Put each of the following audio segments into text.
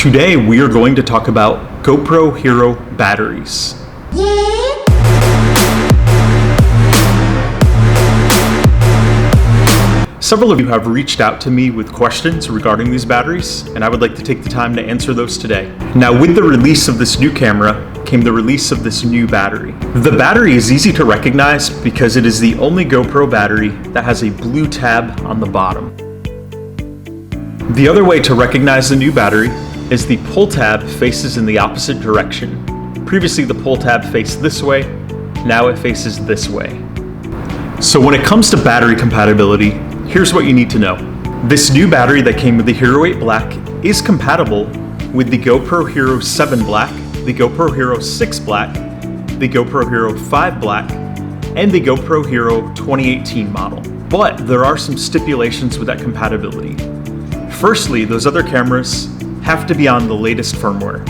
Today we are going to talk about GoPro Hero batteries. Several of you have reached out to me with questions regarding these batteries, and I would like to take the time to answer those today. Now, with the release of this new camera came the release of this new battery. The battery is easy to recognize because it is the only GoPro battery that has a blue tab on the bottom. The other way to recognize the new battery is the pull tab faces in the opposite direction. Previously the pull tab faced this way, now it faces this way. So when it comes to battery compatibility, here's what you need to know. This new battery that came with the Hero 8 Black is compatible with the GoPro Hero 7 Black, the GoPro Hero 6 Black, the GoPro Hero 5 Black, and the GoPro Hero 2018 model. But there are some stipulations with that compatibility. Firstly, those other cameras have to be on the latest firmware.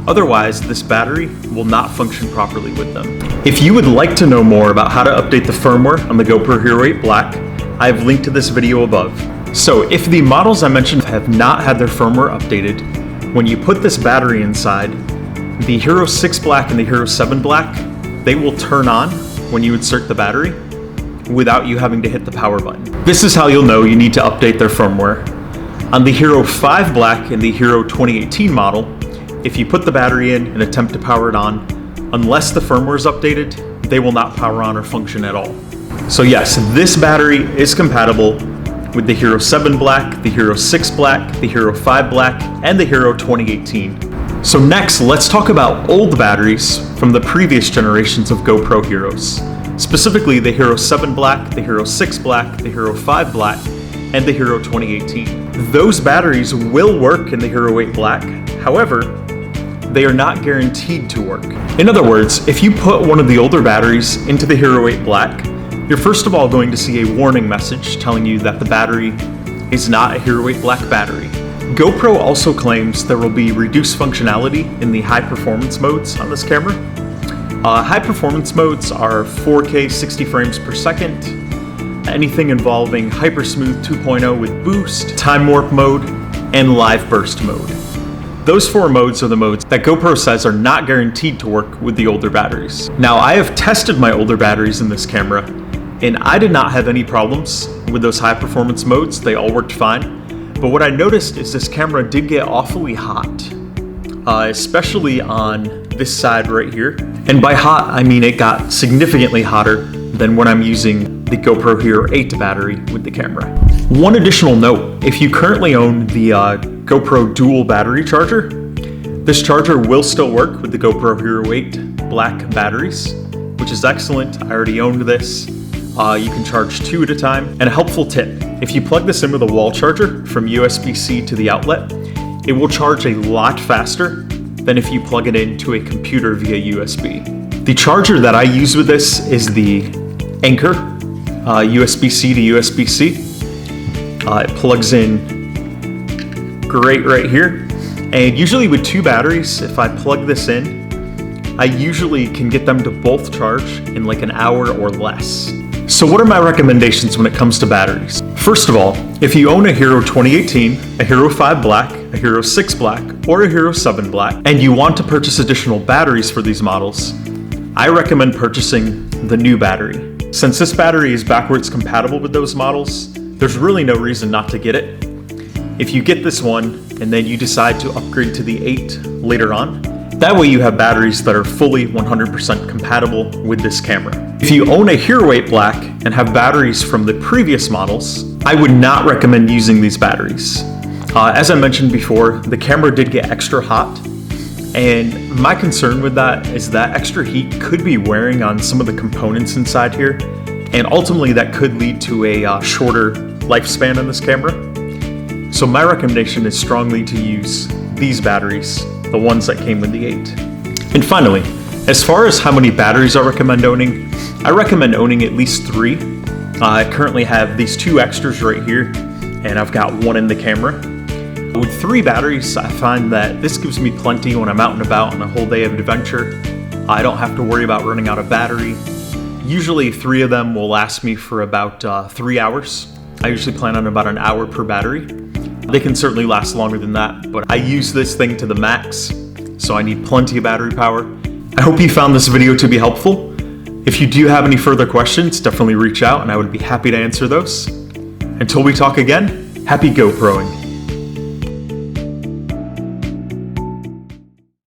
Otherwise, this battery will not function properly with them. If you would like to know more about how to update the firmware on the GoPro Hero 8 Black, I have linked to this video above. So if the models I mentioned have not had their firmware updated, when you put this battery inside, the Hero 6 Black and the Hero 7 Black, they will turn on when you insert the battery without you having to hit the power button. This is how you'll know you need to update their firmware. On the Hero 5 Black and the Hero 2018 model, if you put the battery in and attempt to power it on, unless the firmware is updated, they will not power on or function at all. So yes, this battery is compatible with the Hero 7 Black, the Hero 6 Black, the Hero 5 Black, and the Hero 2018. So next, let's talk about old batteries from the previous generations of GoPro Heroes. Specifically the Hero 7 Black, the Hero 6 Black, the Hero 5 Black, and the Hero 2018. Those batteries will work in the Hero 8 Black, however, they are not guaranteed to work. In other words, if you put one of the older batteries into the Hero 8 Black, you're first of all going to see a warning message telling you that the battery is not a Hero 8 Black battery. GoPro also claims there will be reduced functionality in the high performance modes on this camera. High performance modes are 4K 60 frames per second, anything involving Hypersmooth 2.0 with boost, time warp mode, and live burst mode. Those four modes are the modes that GoPro says are not guaranteed to work with the older batteries. Now, I have tested my older batteries in this camera, and I did not have any problems with those high performance modes. They all worked fine. But what I noticed is this camera did get awfully hot, especially on this side right here. And by hot, I mean it got significantly hotter than when I'm using the GoPro Hero 8 battery with the camera. One additional note, if you currently own the GoPro dual battery charger, this charger will still work with the GoPro Hero 8 Black batteries, which is excellent. I already owned this. You can charge 2 at a time. And a helpful tip, if you plug this in with a wall charger from USB-C to the outlet, it will charge a lot faster than if you plug it into a computer via USB. The charger that I use with this is the Anchor, USB-C to USB-C. It plugs in great right here. And usually with 2 batteries, if I plug this in, I usually can get them to both charge in like an hour or less. So what are my recommendations when it comes to batteries? First of all, if you own a Hero 2018, a Hero 5 Black, a Hero 6 Black, or a Hero 7 Black, and you want to purchase additional batteries for these models, I recommend purchasing the new battery. Since this battery is backwards compatible with those models, there's really no reason not to get it. If you get this one and then you decide to upgrade to the 8 later on, that way you have batteries that are fully 100% compatible with this camera. If you own a Hero 8 Black and have batteries from the previous models, I would not recommend using these batteries. As I mentioned before, the camera did get extra hot, and my concern with that is that extra heat could be wearing on some of the components inside here, and ultimately that could lead to a shorter lifespan in this camera. So my recommendation is strongly to use these batteries, the ones that came with the 8. And finally, as far as how many batteries I recommend owning, I recommend owning at least 3. I currently have these 2 extras right here, and I've got 1 in the camera. With 3 batteries, I find that this gives me plenty when I'm out and about on a whole day of adventure. I don't have to worry about running out of battery. Usually 3 of them will last me for about 3 hours. I usually plan on about an hour per battery. They can certainly last longer than that, but I use this thing to the max, so I need plenty of battery power. I hope you found this video to be helpful. If you do have any further questions, definitely reach out and I would be happy to answer those. Until we talk again, happy GoProing.